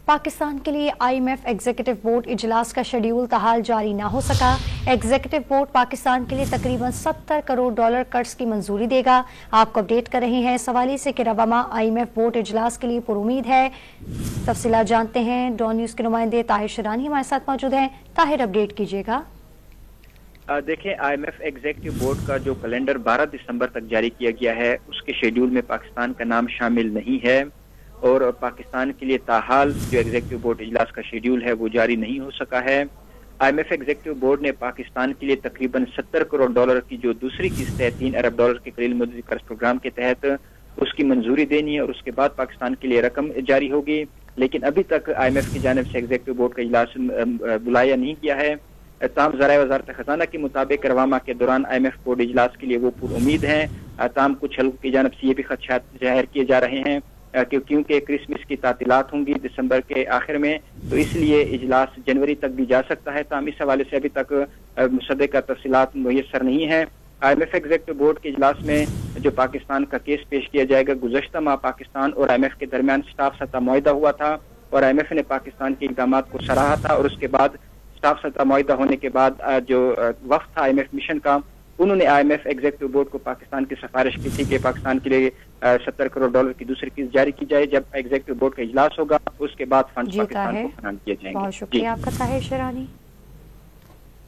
پاکستان کے لیے IMF executive board اجلاس کا شیڈیول تاحال جاری نہ ہو سکا۔ ایگزیکٹو بورڈ پاکستان کے لیے تقریباً $70 کروڑ قرض کی منظوری دے گا۔ آپ کو اپڈیٹ کر رہے ہیں اس حوالے سے کہ رواں IMF بورڈ اجلاس کے لیے پر امید ہے۔ تفصیلات جانتے ہیں، ڈان نیوز کے نمائندے طاہر شیرانی ہمارے ساتھ موجود ہیں۔ طاہر، اپڈیٹ کیجیے گا۔ دیکھیں، IMF ایگزیکٹو بورڈ کا جو کیلنڈر 12 دسمبر تک جاری کیا گیا ہے، اس کے شیڈیول میں پاکستان کا نام شامل نہیں ہے، اور پاکستان کے لیے تاحال جو ایگزیکٹو بورڈ اجلاس کا شیڈیول ہے وہ جاری نہیں ہو سکا ہے۔ IMF ایگزیکٹو بورڈ نے پاکستان کے لیے تقریباً $70 کروڑ کی جو دوسری قسط ہے $3 ارب کے قلیل مدتی قرض پروگرام کے تحت، اس کی منظوری دینی ہے، اور اس کے بعد پاکستان کے لیے رقم جاری ہوگی۔ لیکن ابھی تک IMF کی جانب سے ایگزیکٹو بورڈ کا اجلاس بلایا نہیں گیا ہے۔ تاہم ذرائع وزارت خزانہ کے مطابق رواں کے دوران IMF بورڈ اجلاس کے لیے وہ پر امید ہیں۔ تاہم کچھ حلقوں کی جانب سے یہ بھی خدشات ظاہر کیے جا رہے ہیں کیونکہ کرسمس کی تعطیلات ہوں گی دسمبر کے آخر میں، تو اس لیے اجلاس جنوری تک بھی جا سکتا ہے۔ تاہم اس حوالے سے ابھی تک مصدقہ تفصیلات میسر نہیں ہیں۔ IMF ایگزیکٹو بورڈ کے اجلاس میں جو پاکستان کا کیس پیش کیا جائے گا، گزشتہ ماہ پاکستان اور IMF کے درمیان اسٹاف سطح معاہدہ ہوا تھا، اور IMF نے پاکستان کے اقدامات کو سراہا تھا، اور اس کے بعد اسٹاف سطح معاہدہ ہونے کے بعد جو وفد تھا IMF مشن کا، انہوں نے IMF ایگزیکٹو بورڈ کو پاکستان کی سفارش کی تھی کہ پاکستان کے لیے $70 کروڑ کی دوسری قسط جاری کی جائے۔ جب ایگزیکٹو بورڈ کا اجلاس ہوگا، اس کے بعد فنڈز پاکستان کو فراہم کیے جائیں گے۔ بہت شکریہ آپ کا طاہر شیرانی۔